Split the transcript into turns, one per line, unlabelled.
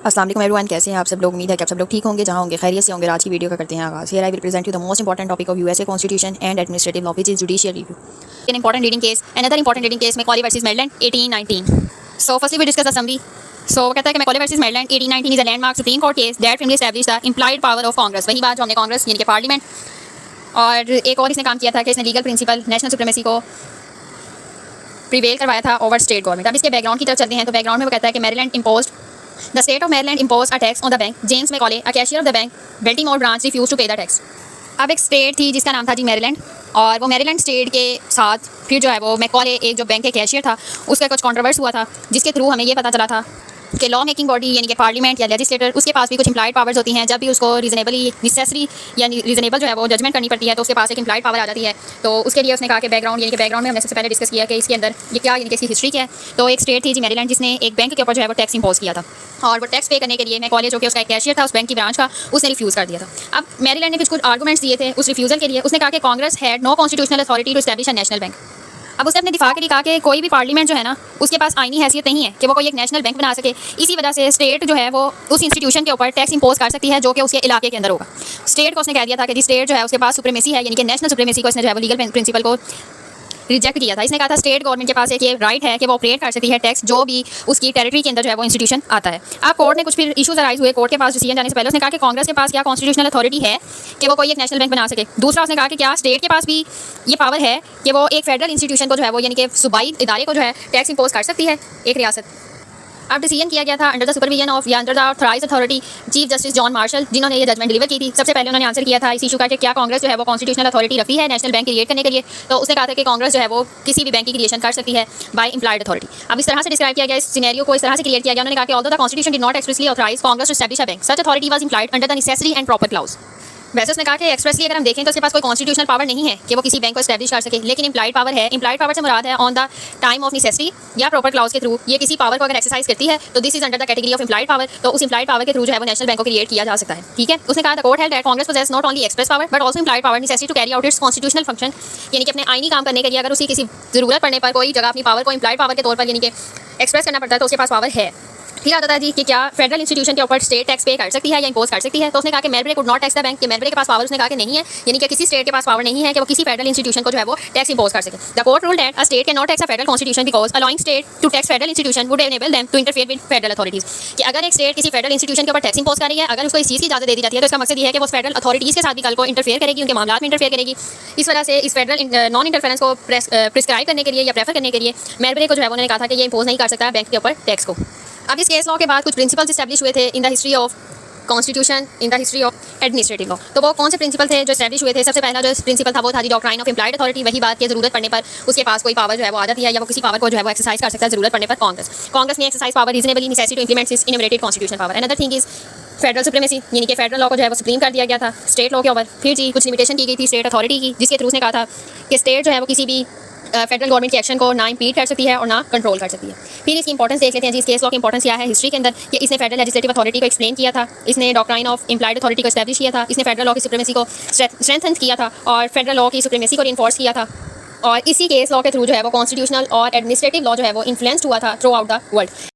अस्सलाम वालेकुम एवरीवन, कैसे हैं आप सब लोग। उम्मीद है कि आप सब लोग ठीक होंगे, जहां होंगे खैरियत से होंगे। आज की वीडियो का करते हैं आगाज़। Here I will present you the most important topic of USA constitution and administrative law, which is judicial review. An important reading case, another important reading case McCulloch versus Maryland 1819। So firstly we discuss the summary. So कहता है कि McCulloch versus Maryland 1819 is a landmark supreme court case that firmly established the implied power of Congress. वही बात जो हमने कांग्रेस यानी कि parliament और एक और इसने काम किया था कि इसने लीगल प्रिंसिपल नेशनल सुप्रीमेसी को प्रिवेल करवाया था ओवर स्टेट गवर्नमेंट। अब इसके बैकग्राउंड की तरफ चलते हैं तो बैकग्राउंड में वो कहता है कि Maryland imposed The state of Maryland imposed a tax on the bank. James Macaulay, a cashier of the bank, Baltimore branch, refused to pay the tax. अब एक स्टेट थी जिसका नाम था जी मैरीलैंड, और वो मैरीलैंड स्टेट के साथ फिर जो है वो मैकॉले एक जो बैंक के कैशियर था उसका कुछ कंट्रोवर्स हुआ था, जिसके थ्रू हमें ये पता चला था कि लॉ मेकिंग बॉडी यानी कि पार्लियामेंट या लेजिस्लेटर उसके पास भी कुछ इम्प्लाइड पावर्स होती हैं। जब भी उसको रीजनेबली नेसेसरी यानी रीजनेबल जो है वो जजमेंट करनी पड़ती है तो उसके पास एक इम्प्लाइड पावर आ जाती है। तो उसके लिए उसने कहा कि बैकग्राउंड यानी कि बैकग्राउंड में हमने सबसे पहले डिस्कस किया कि इसके अंदर ये क्या यानी कि इसकी हिस्ट्री क्या है। तो एक स्टेट थी जी मैरीलैंड जिसने एक बैंक के ऊपर जो है वो टैक्स इंपोज किया था, और वो टैक्स पे करने के लिए मैकॉले जो कि उसका एक कैशियर था उस बैंक की ब्रांच का, उसने रिफ्यूज़ कर दिया था। अब मैरीलैंड ने कुछ आर्गूमेंट्स दिए थे उस रिफ्यूज़ल के लिए। उसने कहा कि Congress had no constitutional authority to establish a national bank. अब उसने अपने दिफा के लिए कहा कि कोई भी पार्लियामेंट जो है ना उसके पास आईनी हैसियत नहीं है कि वो कोई एक नेशनल बैंक बना सके। इसी वजह से स्टेट जो है वो उस इंस्टीट्यूशन के ऊपर टैक्स इंपोज कर सकती है जो कि उसके इलाके के अंदर होगा। स्टेट को उसने कह दिया था कि स्टेट जो है उसके पास सुप्रीमेसी है, यानी कि नेशनल सुप्रीमेसी को इसने जो है वो लीगल प्रिंसिपल को रिजेक्ट किया था। इसने कहा था स्टेट गवर्नमेंट के पास एक ये राइट है कि वो ऑपरेट कर सकती है टैक्स जो भी उसकी टेरिटरी के अंदर जो है वो इंस्टीट्यूशन आता है। अब कोर्ट ने कुछ फिर इशूज अराइज हुए कोर्ट के पास डिसीजन जाने से पहले। उसने कहा कि कांग्रेस के पास क्या कॉन्स्टिट्यूशनल अथॉरिटी है कि वो कोई एक नेशनल बैंक बना सके। दूसरा उसने कहा कि क्या स्टेट के पास भी ये पावर है कि वो एक फेडरल इंस्टीट्यूशन को जो है वो यानी कि सूबाई इदारे को जो है टैक्स इंपोज कर सकती है एक रियासत। अब डिसीजन किया गया था अंडर द सुपरविजन ऑफ या under the authorised authority chief justice John Marshall, जिन्होंने ये जजमेंट डिलीवर की थी। सबसे पहले उन्होंने आंसर किया था इस इशू का कि क्या कांग्रेस जो है वो कॉन्स्टिट्यूशनल अथॉरिटी रखती है नेशनल बैंक क्रिएट करने के लिए। तो उसने कहा था कि कांग्रेस जो है वो किसी भी बैंक की क्रिएशन कर सकती है बाय इम्प्लाइड अथॉरिटी। अब इस तरह से डिस्क्राइब किया गया, इस सिनेरियो को इस तरह से क्रिएट किया गया। उन्होंने कहा कि although the constitution did not expressly authorise Congress to establish a bank, such authority was implied under the necessary and proper clause. वैसे उसने कहा कि एक्सप्रेसली अगर हम देखें तो उसके पास कोई कॉन्स्टिट्यूशनल पावर नहीं है कि वो किसी बैंक को एस्टैब्लिश कर सके, लेकिन इम्प्लाइड पावर है। इम्प्लाइड पावर से मुराद है on the time of necessity या प्रॉपर क्लाउज के थ्रू ये किसी पावर को अगर एक्सरसाइज करती है तो this is under the category of implied power. तो उस इम्प्लाइड पावर के थ्रू जो है वो नेशनल बैंक को क्रिएट किया जा सकता है। ठीक है, उसने कहा the court held that Congress possess not only express power but also implied power necessary to carry out its constitutional function, यानी कि अपने आईनी काम करने के लिए अगर उसी किसी जरूरत पड़ने पर कोई जगह अपनी पावर को इम्प्लाइड पावर के तौर पर यानी कि एक्सप्रेस करना पड़ता है तो उसके पास पावर है। फिर आता था जी कि क्या फेडरल इंस्टीट्यूशन के ऊपर स्टेट टैक्स पे कर सकती है या इंपोज कर सकती है। तो उसने कहा कि Melbourne could not tax the bank, कि मेलबर्न के पास पावर उसने कहा कि नहीं है, यानी कि किसी स्टेट के पास पावर नहीं है कि वो किसी फेडरल इंस्टीट्यूशन को जो है वो टैक्स इंपोज कर सके। The court ruled that a state can not tax a federal constitution because allowing state to tax federal institution would enable them to interfere with federal authorities. कि अगर एक state किसी फेडरल इंस्टीट्यूशन के ऊपर tax impose कर रही है, अगर उसको इस चीज़ की इजाजत दे दी जाती है तो इसका मकसद ये है कि वो फेडरल अथॉरिटीज़ के साथ भी कल को इंटरफेयर करेगी, उनके मामला में इंटरफेयर करेगी। इस वजह से इस फेडरल नॉन इंटरफेरेंस को प्रिस्क्राइब करने के लिए या प्रेफर करने के लिए मेलबर्न को जो है उन्होंने कहा था कि ये इंपोज नहीं कर सकता बैंक के ऊपर टैक्स को। अब इस केस लॉ के बाद कुछ प्रिंसिपल्स इस्टेब्लिश हुए थे in the history of constitution, in the history of administrative law. तो वो कौन से प्रिंसिपल थे जो इस्टेब्लिश हुए थे। सबसे पहला जो प्रिंसिपल था वो था डॉक्ट्राइन ऑफ इम्प्लाइड अथॉरिटी। वही बात की जरूरत पड़ने पर उसके पास कोई पावर जो है वो आ जाती है या वो किसी पावर को जो है वो एक्सरसाइज कर सकता है जरूरत पड़ने पर। कांग्रेस ने exercise power reasonably necessary to implement this enumerated constitution power. Another thing is federal supremacy, यानी कि फेडरल लॉ को जो है वो सुप्रीम कर दिया गया था स्टेट लॉ के ऊपर। फिर जी कुछ लिमिटेशन की गई थी स्टेट अथॉरिटी की, जिसके थ्रू उसने कहा था कि स्टेट जो है वो किसी भी फेडरल गवर्नमेंट के एक्शन को ना इम्पीड कर सकती है और ना कंट्रोल कर सकती है। फिर इसकी इंपॉर्टेंस देख लेते हैं जी, इस केस लॉ की इंपॉर्टेंस क्या है हिस्ट्री के अंदर। कि इसने फेडरल लेजिस्लेटिव अथॉरिटी को एक्सप्लेन किया था, इसने डॉक्ट्राइन ऑफ इम्प्लाइड अथॉरिटी को एस्टैब्लिश किया था, इसने फेडरल लॉ की सुप्रीमेसी को स्ट्रेंथन किया था और फेडरल लॉ की सुप्रीमेसी को रिइंफोर्स किया था। और इसी केस लॉ के थ्रू जो है वो कॉन्स्टिट्यूशनल और एडमिनिस्ट्रेटिव लॉ जो है वो इन्फ्लुएंस्ड हुआ था थ्रू आउट द वर्ल्ड।